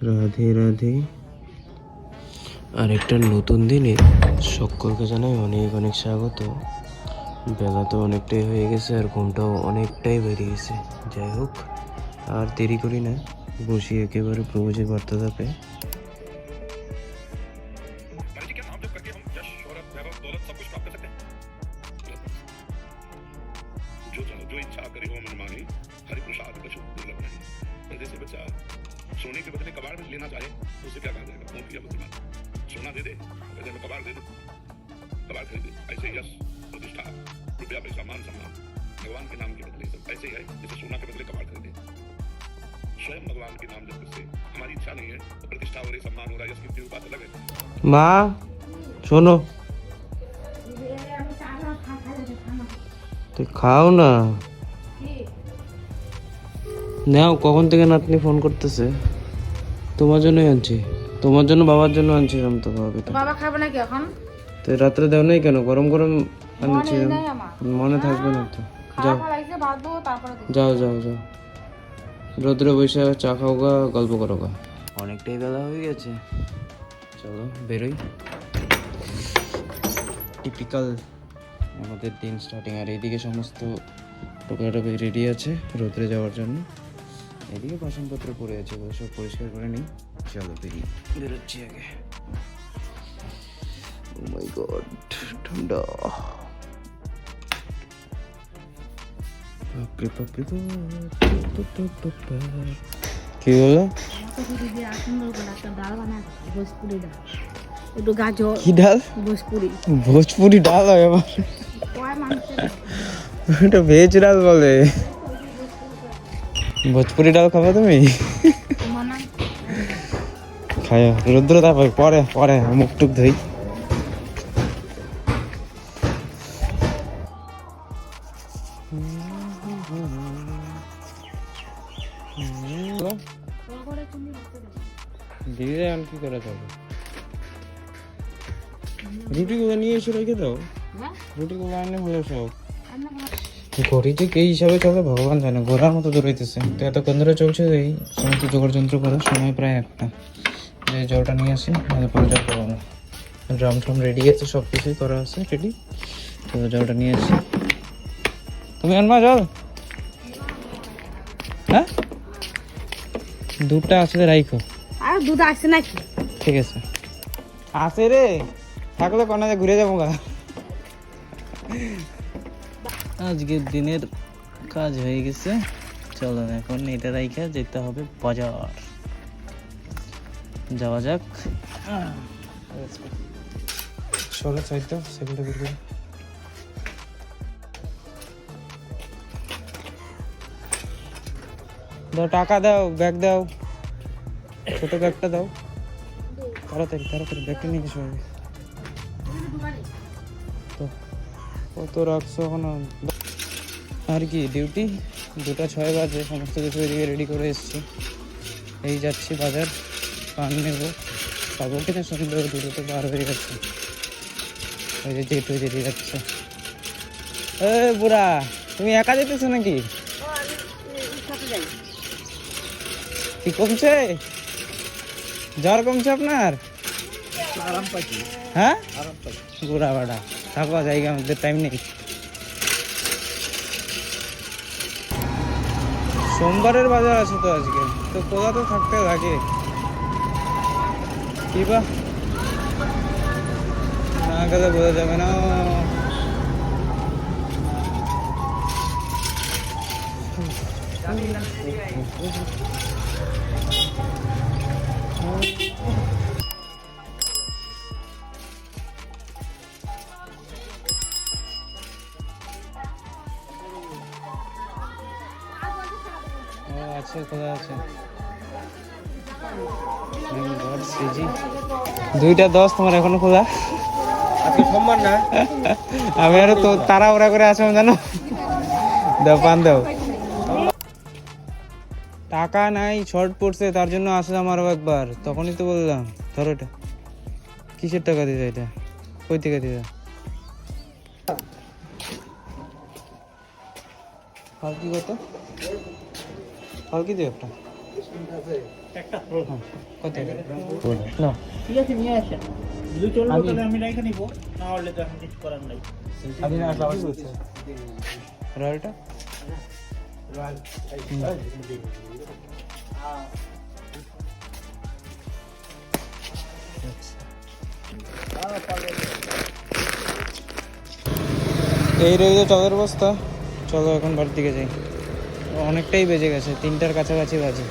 রাধে রাধে। আর একটা নতুন দিনে সকলকে জানাই অনেক অনেক স্বাগত। বেলা তো অনেকটাই হয়ে গেছে আর ঘুমটাও অনেকটাই বেড়ে গেছে। যাই হোক, আর দেরি করি না, বসি একেবারে প্রভুজির বার্তা ধাপে। जो इच्छा करे हो मन माने, हरि प्रसाद कछु दुर्लभ नहीं। पर जैसे बच्चा सोने के बदले कबाड़ में लेना चाहे तो उसे क्या कहा जाएगा? कौन किया बुद्धिमान? सोना दे दे, बदले में कबाड़ दे दे, कबाड़ खरीदे। ऐसे यश, प्रतिष्ठा, रुपया, पैसा, मान सम्मान भगवान के नाम के बदले सब ऐसे ही है जैसे सोना के बदले कबाड़ खरीदे। स्वयं भगवान के नाम जपने से हमारी इच्छा नहीं है तो प्रतिष्ठा हो रही, सम्मान हो रहा है, यश की बात अलग है। মা শোনো, তুই খাও না। নাও, কখন থেকে নাতনি ফোন করতেছে। তোমার জন্যই আনছি, তোমার জন্য বাবার জন্য আনছিলাম তো বাবাকে। বাবা খাবে নাকি এখন? তো রাত্রে দেও নাই কেন? গরম গরম আনছিলাম। মনে থাকবে না তো। যাও যাও যাও যাও, রোদ্রে বসে চা খাও গা, গল্প করো গা। অনেকটাই বেলা হয়ে গেছে, চলো বেরোই। টিপিক্যাল আমাদের দিন স্টার্টিং। আর এইদিকে সমস্ত টোকরাটুকি রেডি আছে রোদ্রে যাওয়ার জন্য। এদিকে বাসনপত্র পড়ে আছে, ওগুলো সব পরিষ্কার করে নিই। চলো বেরোচ্ছি আগে। ও মাই গড, ঠান্ডা। কি হলো? কি ডাল? ভোজপুরি ডাল হয় আবার? এটা ভেজ ডাল বলে। ভোজপুরি ডাল খাবো তুমি? খায় রুদ্র, তারপর পরে পরে মুখ টুক ধুই। দিদি এখন কি করা যাবে? রুটি গুলো নিয়ে এসে রেখে দাও। রুটি গুলো আনলে হলো সব। ঘড়ি যে কে হিসাবে চলে ভগবান জানে, ঘোরার মতো দৌড়াইতেছে। তো এতক্ষণ ধরে চলছে এই সমস্ত জোগাড় যন্ত্র করার সময় প্রায় একটা। এই জলটা নিয়ে আসি, পরে জল করবো না। ড্রাম ট্রাম রেডি আছে, সব কিছুই করা আছে রেডি। তো জলটা নিয়ে আসি। তুমি আনবা জল? হ্যাঁ, দুধটা আসলে রাইখো। আর দুধ আসছে নাকি? ঠিক আছে, আসে রে, থাকলে কোনা ঘুরে যাবো গা। আজকের দিনের কাজ হয়ে গেছে। চলো এখন এটা রাইখা যেতে হবে বাজার। যাওয়া যাক। চলো চাইতো সেগুলো বের করে দাও। টাকা দাও, ব্যাগ দাও, ছোট ব্যাগটা দাও। তাড়াতাড়ি তাড়াতাড়ি ব্যাগটা নিয়ে এসো আগে। তো কত রাখছো এখন? আর কি ডিউটি, 2:06 বাজে। সমস্ত কিছু এদিকে রেডি করে এসেছি। এই যাচ্ছি বাজার, পান নেবো। পাবো কিনা সন্দেহ, দুটো তো বার হয়ে গেছে। ওই যে জেঠু যেতে যাচ্ছে। এ বুড়া, তুমি একা যেতেছো নাকি? কি কমছে? জ্বর কমছে আপনার? হ্যাঁ, বুড়া বাড়া থাকো, জায়গা আমাদের টাইম নেই। সোমবারের বাজার আছে তো আজকে, তো কোথা তো থাকতে লাগে। কি বা না গেলে বোঝা যাবে না। আছে, কোথায় আছে? 2:10 তোমার এখনো খোলা? সোমবার না, আমি আরো তো তারা ওরা করে আসলাম জানো। দাও পান দাও। টাকা নাই, শর্ট পড়ছে, তার জন্য আসলাম আরো একবার। তখনই তো বললাম ধরো এটা। কিসের টাকা দিতে? এটা কই থেকে দিতে? ফালকি কত? ফালকি দিও একটা। কত না ঠিক আছে নিয়ে আসেন যদি চলবো তাহলে আমি রেখে নিব না হলে তো এখন কিছু করার নাই আপনি না যাওয়া বলছে রয়্যালটা এই রইল চাঁদের বস্তা। চলো এখন বাড়ির দিকে যাই, অনেকটাই বেজে গেছে, 3টার কাছাকাছি বাজে।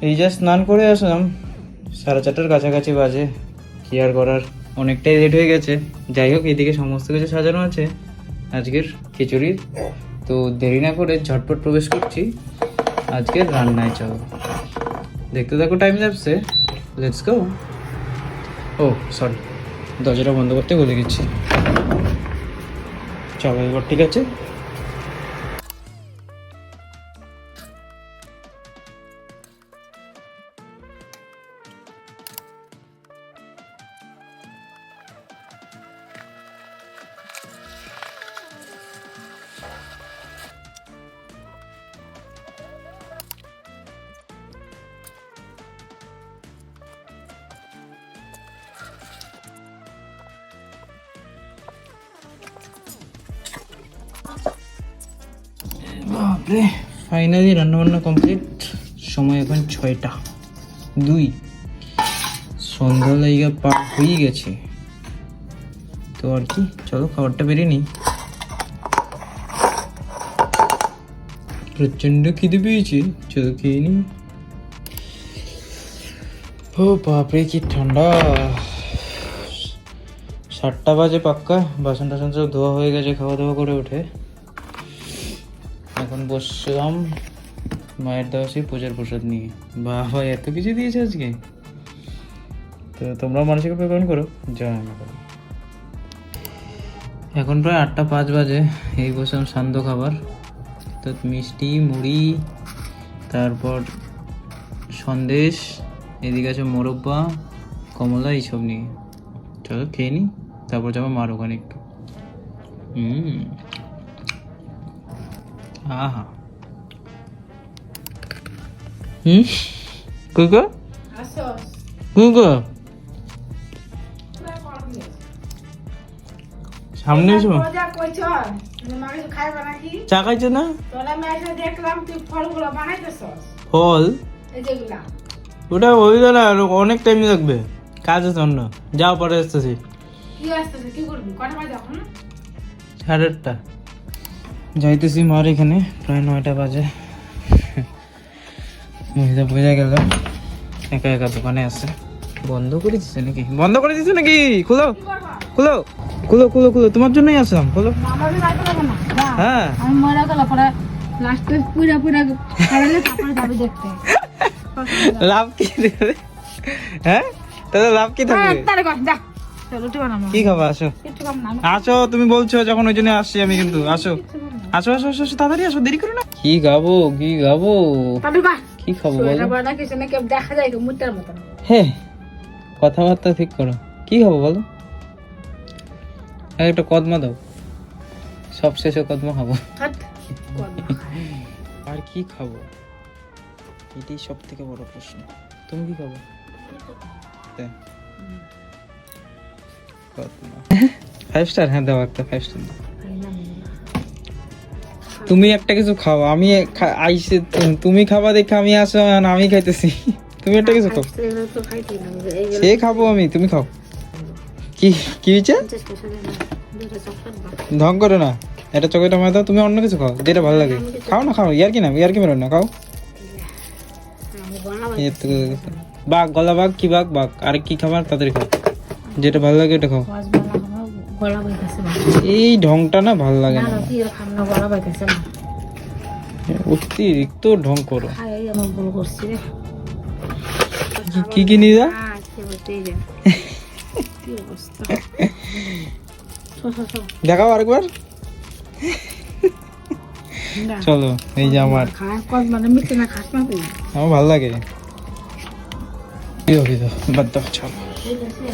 এই যা স্নান করে আসলাম, 4:30টার কাছাকাছি বাজে। কি আর করার, অনেকটাই লেট হয়ে গেছে। যাই হোক, এদিকে সমস্ত কিছু সাজানো আছে আজকের খিচুড়ির, তো দেরি না করে ঝটপট প্রবেশ করছি আজকের রান্নায়। চলো দেখতে থাকো টাইম ল্যাপসে, লেটস গো। ও সরি, দরজাটা বন্ধ করতে বলে গেছি। চলো এবার ঠিক আছে। বাপরে, ফাইনালি রান্নাবান্না কমপ্লিট। সময় এখন 6:02। সন্ধ্যা লাইগা পার হয়ে গেছে, তো আর কি, চলো খাবারটা বেরিয়ে নিই। প্রচন্ড খিদে পেয়েছি, চলো খেয়ে নিই। ও বাপরে কি ঠান্ডা। 7টা বাজে পাক্কা, বাসন টাসন সব ধোয়া হয়ে গেছে খাওয়া দাওয়া করে উঠে। এখন বসলাম মায়ের দেওয়া সেই পূজার প্রসাদ নিয়ে। বাবা এত কিছু দিয়েছে আজকে, তো তোমরাও মানসিক গ্রহণ করো, জয় মা। এখন প্রায় 8:05 বাজে। এই বসলাম সান্ধ্য খাবার, তো মিষ্টি মুড়ি, তারপর সন্দেশ, এদিকে আছে মোরব্বা, কমলা, এইসব নিয়ে। চলো খেয়ে নিই, তারপর যাবো মার ওখানে একটু। আহা কুকো কুকো সামনে এসো। চা খাইছো না? ফল ওটা হয়ে গেল, আর অনেক টাইম লাগবে, কাজ আছে অন্য। যাও পরে আসতেছি। 8:30 যাইতেছি মার এখানে, প্রায় 9টা বাজে। মহিলা বোঝা গেল একা একা দোকানে আছে। বন্ধ করে দিচ্ছে নাকি? বন্ধ করে দিচ্ছে নাকি? খুলো খুলো খুলো খুলো খুলো, তোমার জন্যই আসলাম, খুলো। হ্যাঁ আমি মরে গেল পরে লাস্টে পুরা পুরা খাইলে তারপরে যাবে দেখতে। লাভ কি দেবে? হ্যাঁ তাহলে লাভ কি থাকবে? তারে কর যা, চল উঠে বানাবো। কি খাবা? আসো একটু কম না, আসো, তুমি বলছো যখন, ওই জন্য আসছি আমি। কিন্তু আসো আসো আসো আসো, তাড়াতাড়ি আসো, দেরি করো না। কি গাবো কি গাবো, তাহলে বাহ কি খাবো বলো? এটা বড় কিছু না, কেউ দেখা যায় মুটার মতন। হ্যাঁ কথাবার্তা ঠিক করো, কি খাবো বলো? একটা কদমা দাও, সব শেষে কদমা খাবো। হাট আর কি খাবো, এটাই সব থেকে বড় প্রশ্ন। তুমি কি খাবো? কদমা 5 স্টার? হ্যাঁ দাও একটা 5 স্টার দাও। তুমি একটা কিছু খাও, আমি আইসে তুমি খাবা দেখে আমি আসো, আমি খাইতেছি। তুমি একটা কিছু খাও। তো খাইতে না, সে খাবো আমি, তুমি খাও। কি কি হয়েছে? ঢং করো না, এটা চকলেট আমার দাও, তুমি অন্য কিছু খাও যেটা ভালো লাগে। খাও না, খাও, ইয়ার কি না, ইয়ার কি মেরো না, খাও। বাঘ, গলা বাঘ, কি বাঘ বাঘ, আর কি খাবার তাড়াতাড়ি খাও, যেটা ভালো লাগে এটা খাও। গলা বাইতেছে না, এই ঢংটা না ভালো লাগে না, কি খামনা গলা বাইতেছে না, অতিরিক্ত ঢং করো। খাই আমার ভুল করছি রে। কি কি নিয়ে যা, কি বলতে যা, কি অবস্থা। দেখাও আরেকবার। চলো এই যে আমার মানে মিথ্যে না খাস না তুই, আমার ভালো লাগে। বাদ দাও, চলো।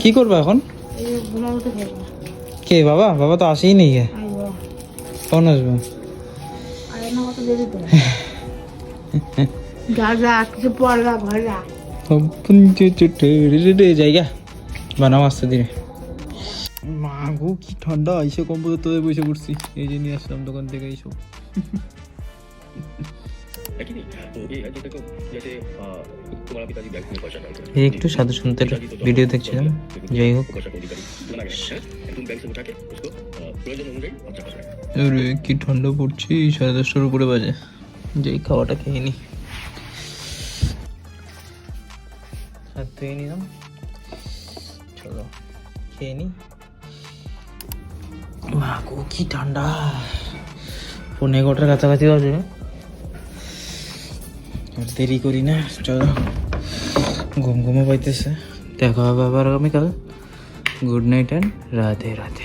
কি করবো এখন? ঘুমাতে পারবো। কে বাবা? বাবা তো আসেই নেই। কখন আসবো? যা যা কিছু পড়লা ভরা জায়গা বানাও আসতে দিনে। মা গো কি ঠান্ডা, এসে কম্পিউটার তোদের বসে পড়ছি, এই যে নিয়ে আসলাম দোকান থেকে এইসব। এই একটু সাধু সন্তের ভিডিও দেখছিলাম, যাই হোক। আরে কি ঠান্ডা পড়ছে, 10:30টার উপরে বাজে, যেই খাওয়াটা খেয়ে নি। হাত ধুয়ে নিলাম, চলো খেয়ে নি। মা গো কি ঠান্ডা, 11:30টার কাছাকাছি বাজে। আর দেরি করি না, চলো, ঘুম ঘুমো পাইতেছে। দেখা হবে আবার আগামীকাল। Good night and Radhe Radhe.